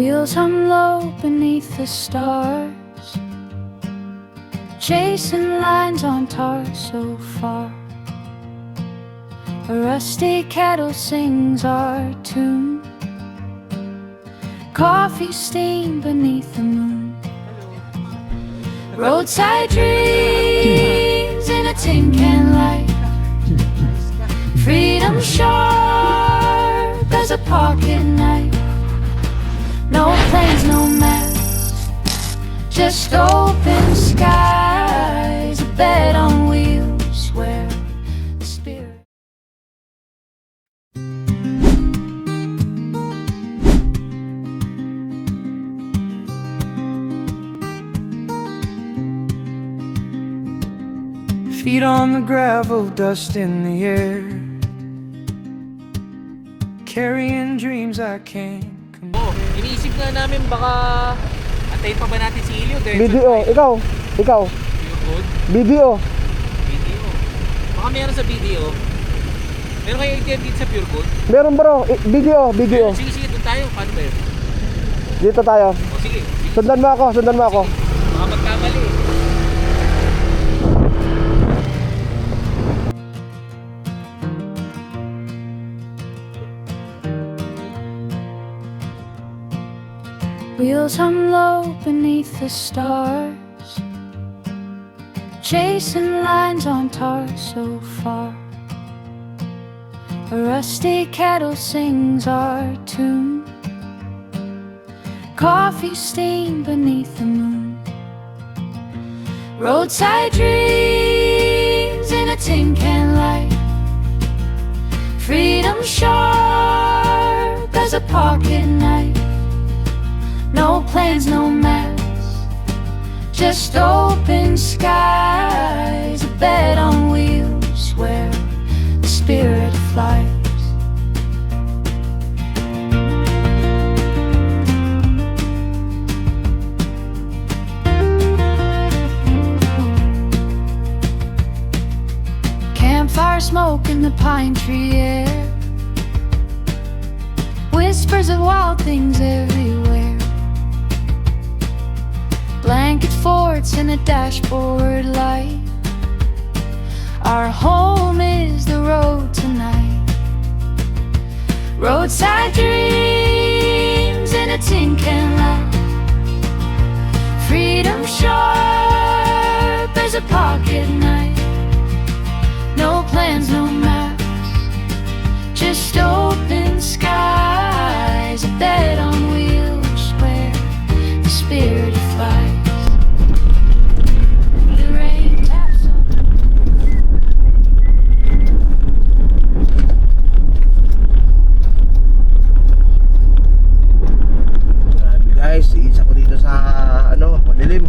Wheels hum low beneath the stars, chasing lines on tar so far. A rusty kettle sings our tune, coffee steam beneath the moon. Roadside dreams in a tin can light, freedom sharp as a pocket knife. No planes, no maps, just open skies, a bed on wheels where the spirit. Feet on the gravel, dust in the air, carrying dreams I can't. Iniisip nga namin baka antayin pa ba natin si Ilio? Video, ikaw. Good? Video. Video. Baka meron sa video. Meron kayo ATM dito sa Pure Gold? Meron bro, video. Sige, doon tayo. Paano ba yun? Dito tayo. O sige. Sundan mo ako. Baka magkamali. Wheels hum low beneath the stars, chasing lines on tar so far. A rusty kettle sings our tune, coffee steam beneath the moon. Roadside dreams in a tin can light, freedom sharp as a pocket knife. No planes, no maps, just open skies, a bed on wheels where the spirit flies. Campfire smoke in the pine tree air, whispers of wild things everywhere. Blanket forts in a dashboard light, our home is the road tonight. Roadside dreams in a tin can light, freedom sharp as a pocket knife. No plans, no maps, just open skies, a bed on wheels where the spirit flies. The rain taps on. Grabe guys, isa ko dito sa padilim.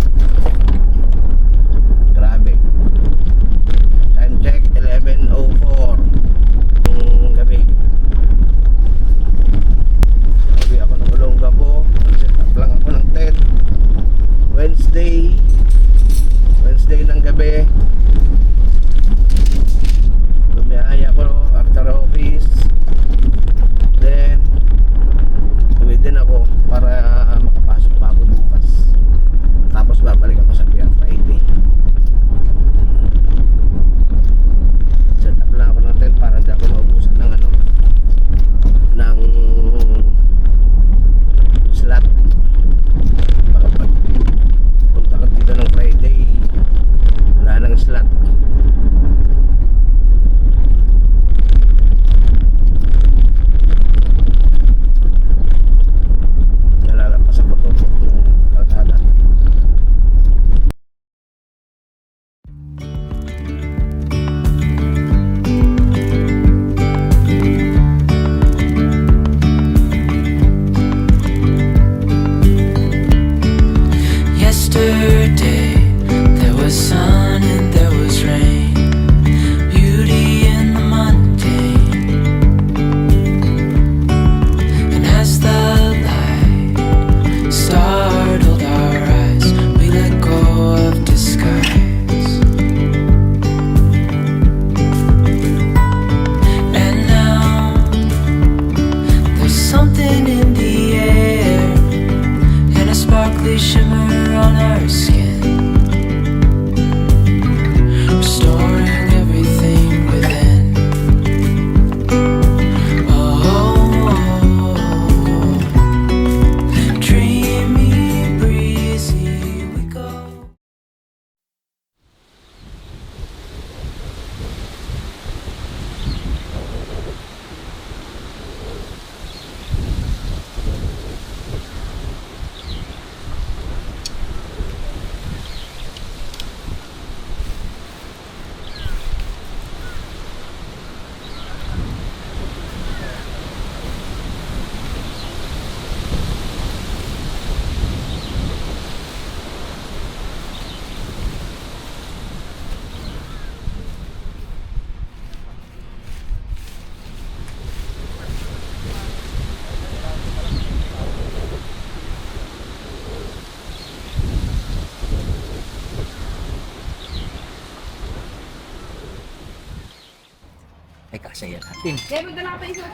Ipapasaya natin.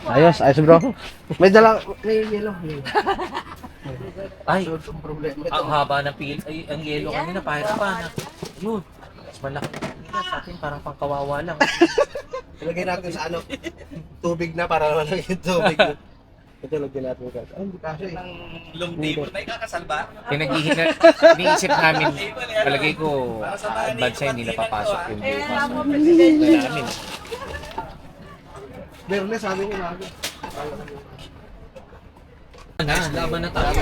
Ayos bro. May yelo. Ay, ang haba ng pil. Ay, ang yelo kanina, pahit pa. Yun. Mas malaki kanina sa atin, parang pangkawawa lang. Ilagay natin sa ano, tubig na para wala yung tubig. Ito lagyan natin yung gas. Ay, hindi kasi. Long table. May kakasal ba? Iniisip namin, palagay ko, advance hindi na papasok yung bukas. Namin. Bernes, sabi ko na. Laban na tayo.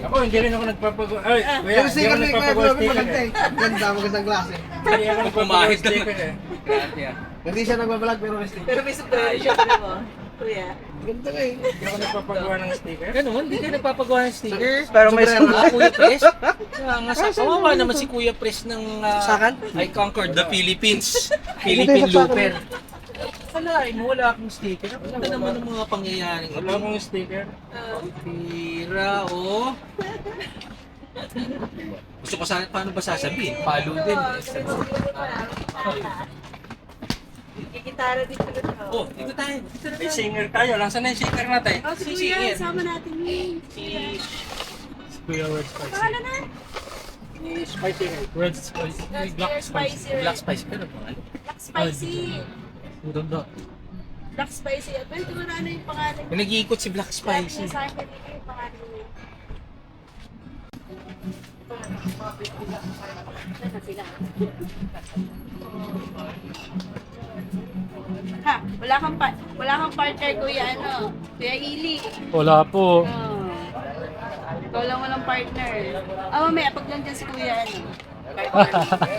Ako, hindi rin ako nagpapagawa. Ay, kuya, Yung hindi sticker ako ni Kuya nagpapagawa Glover sticker maganda eh. eh. Ganda, magandang klase. Hindi ako nagpapagawa Pumahid na. sticker eh. Hindi siya nagbabalag pero may sticker. Pero may subscription mo, kuya. Ganda nga eh. Hindi ako nagpapagawa ng sticker. Ganun, hindi ka nagpapagawa ng sticker. Pero may Kuya Pres? Kawawa naman si Kuya Pres ng Sakan? I conquered the Philippines. Philippine Looper. Wala, wala akong sticker. Ano naman ang mga pangyayaring Wala akong sticker. Tira, oh. Gusto ko sana, paano ba sasabihin? Palo din. Kikitara dito rin ako. Oh, dito tayo. May singer tayo. Nasaan na yung singer natin? Oh, si Kuya, sama natin yun. Kuya Words Spicy. Pahala na? Spicy. Words Spicy. Black Spicy. Black Spice ka na ba? Black Spicy. Udon. Black Spicy. At pwede mo na ano yung pangalan. Nag-iikot si Black Sabi Spicy. niya sa akin kanina yung pangalan niya. Ha, wala kang partner, Kuya, ano? Kuya Ili. Wala po. Oh. Ikaw lang walang partner. Ah, mamaya, pag nandiyan si Kuya, ano? Partner.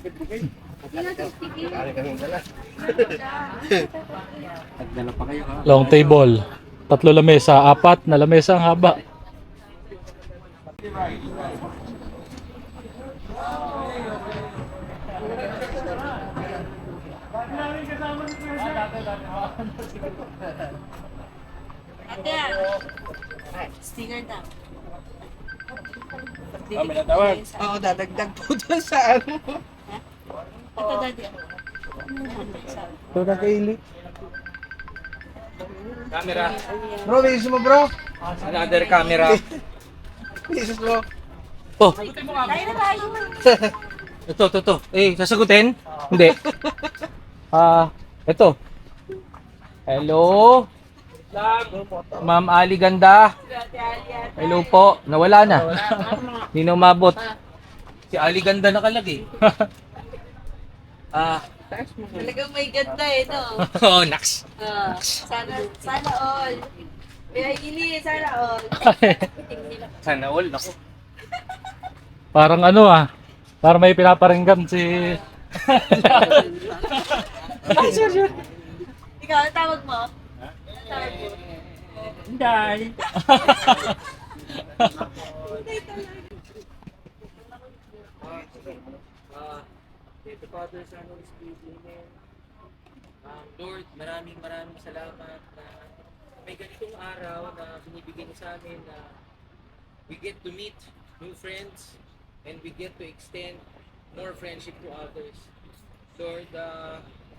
Hindi natin tigil. Long table. 3 lamesa, 4 na lamesa ang haba. Ate, sticker na. May natawag. Oo, dadagdag po doon sa ano. Ito, daddy. Ito na kaili. Camera. Bro, may iso mo bro. Another camera. May iso bro. Oh, Tayo na tayo. ito. Sasagutin? Hindi. Ito. Hello? Ma'am Ali Ganda. Hello po. Nawala na. Hindi na umabot. Si Ali Ganda nakalagay. Talagang may ganda eh, no? Oh, naks. Sana all. Kaya Ili, sana all. Sana all. Naku. Parang parang may pinaparinggan si... Ikaw, ang tawag mo? Ang tawag mo? Hindi. The Father, Son, Holy Spirit, Amen. Lord, maraming salamat na may ganitong araw na binibigay niyo sa amin na we get to meet new friends and we get to extend more friendship to others. Lord,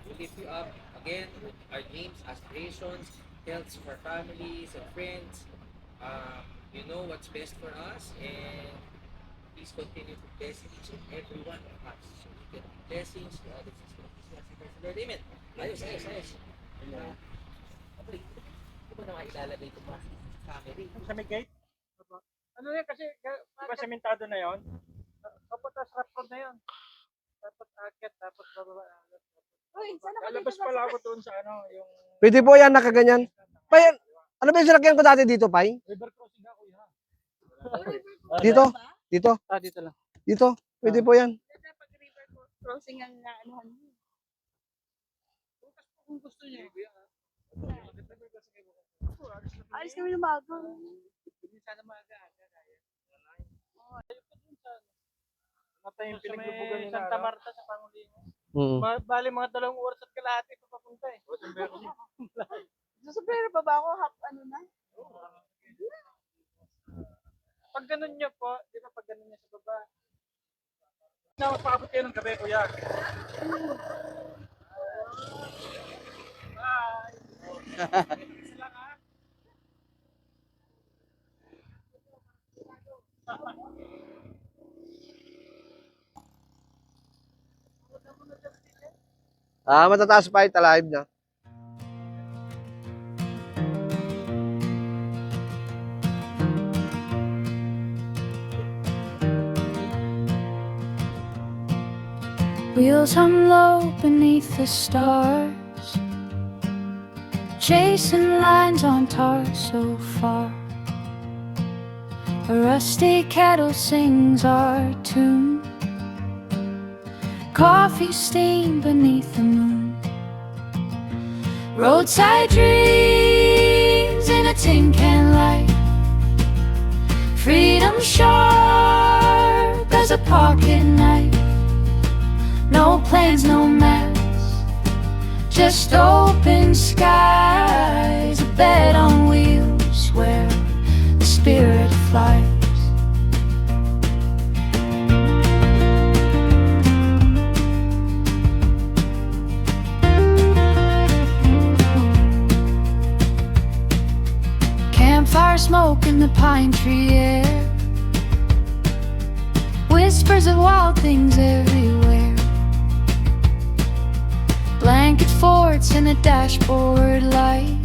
we lift you up again with our dreams, aspirations, health of our families and friends. You know what's best for us, and please continue to bless each and every one of us. So we get blessings to others. Lord, Amen. Ayos. Okay. Hindi mo naman ilalagay ito mga family. Sa may gate? Ano yan kasi, diba sementado na yon? Tapos rough road na yon. Tapos akit, tapos bababa. Uy, sana ka Lalabas pala ako doon sa ano, yung... Pwede po yan, nakaganyan. Payan, ano ba yung sinakyan ko dati dito, Pai? River crossing ako yan. Dito? Dito? Dito lang. Dito? Pwede po yan. Pag river crossing ang naanuhan mo. Kung gusto niyo, Alis kami ng bago. sana maaga-aga. Mata yung pinaglubugan ni Santa Marta sa Pangulingan. Bali mga 2 oras at kalahati pa papunta eh. Susubero pa ba ako? Ano na? Pag ganun niyo po, di ba pag ganun niya sa baba, Na magpaabot kayo ng gabi, kuya. Matataas pa ito live na. Wheels hung low beneath the stars, chasing lines on tar so far. A rusty kettle sings our tune, coffee steam beneath the moon. Roadside dreams in a tin can light, freedom sharp as a pocket knife. No plans, no maps, just open skies. A bed on wheels where the spirit flies. Campfire smoke in the pine tree air, whispers of wild things everywhere. Blanket forts in a dashboard light,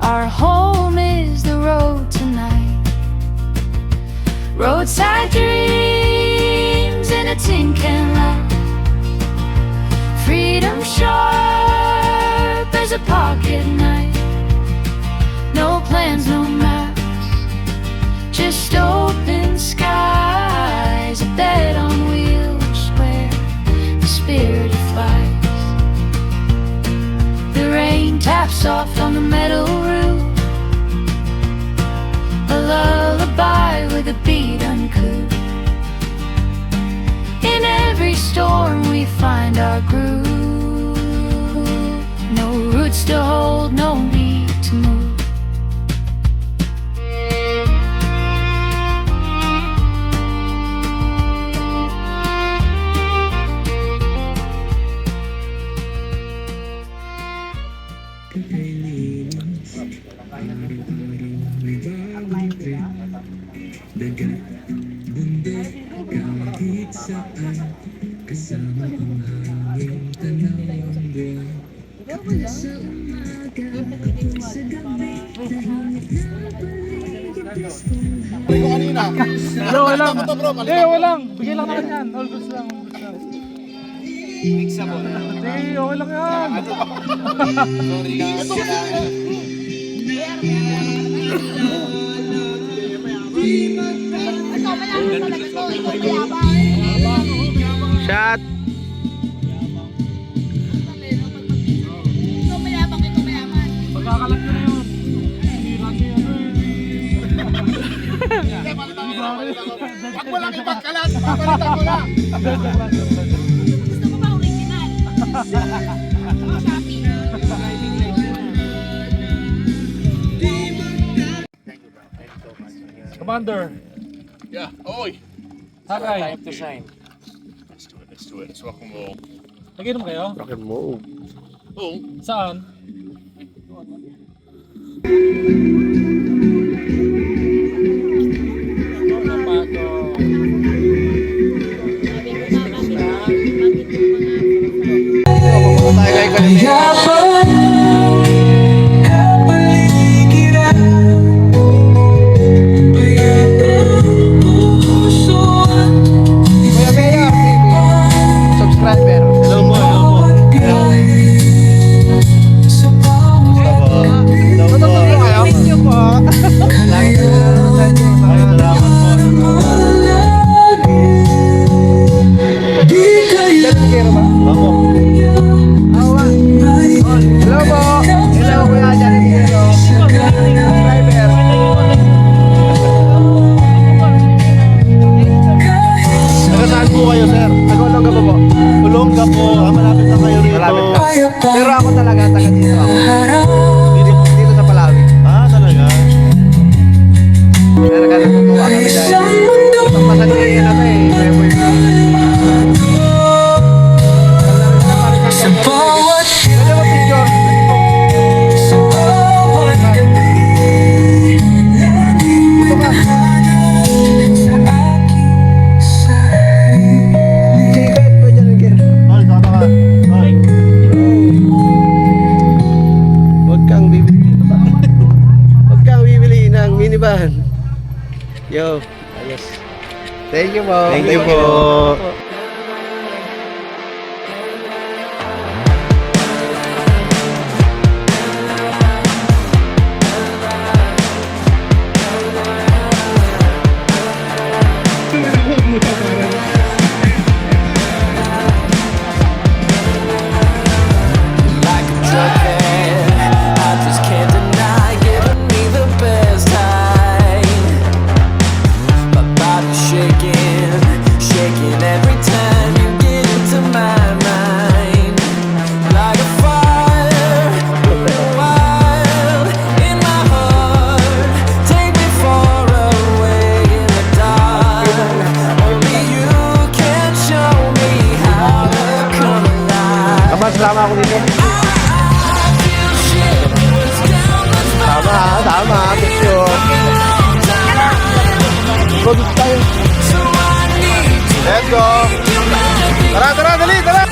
our home is the road tonight. Roadside dreams in a tin can light, freedom sharp as a pocket knife. No plans, no maps, just open skies. A bed on wheels where the spirit flies. The rain taps soft on the metal roof, a lullaby with a beat uncouth. In every storm we find our groove. No roots to hold, no need to move. Walang. Walang. Bigay lang naman yan. All goods lang. Mixable. Sige, okay lang yan. Shot. Pagkakalat ko na yun. Pag walang ipagkalat, papalitan ko na. Gusto mo ba original? Shopee. Commander. Yeah, Oi! Hakay. Time to shine. Let's do it, let's do it. Let's rock and roll. Nag-inom kayo? Rock and roll. Oh, Saan? Tayo kay kanina. Kuya Mayor TV, subscriber. Hello po, Totoo po kayo? Thank you po. Lagi na Kero ba? Awa. Hello po. Hello kuya Johnny Kero. Subscriber. Taga saan po kayo, sir? Nagulong ka po. Ulongga po. Malapit na kayo rito. Malapit ka. Pero ako talaga taga dito ako. Dito sa Palawi. Talaga? Talaga natutuwa kami dahil pagpasalihin na ito eh. May boyfriend. Yo. Ayos. Thank you po. Thank you po. Kasama ako dito. Tama. Picture. Go dito tayo. Let's go. Tara, dali, tara.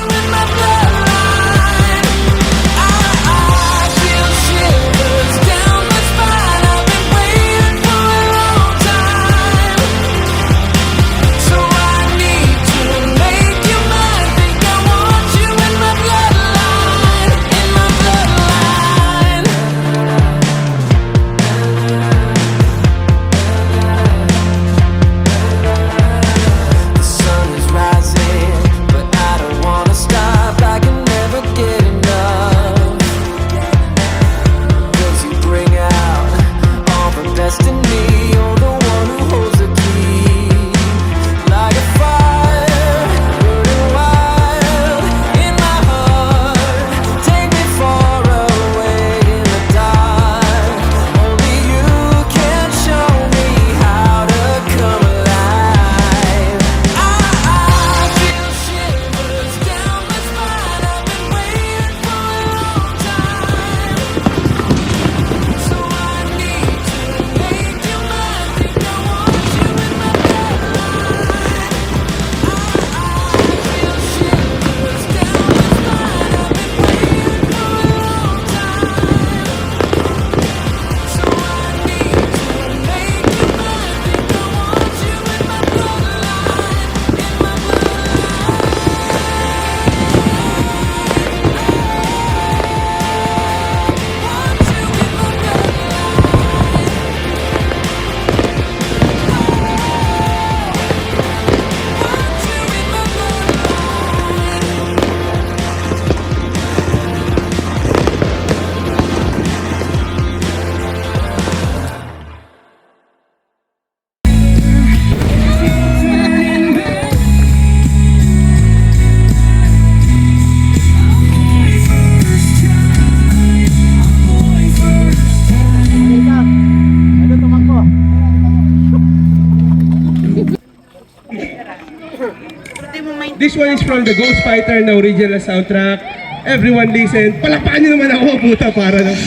This one is from the Ghost Fighter na original soundtrack. Everyone listen. Palakpakan nyo naman ako, puta, para lang.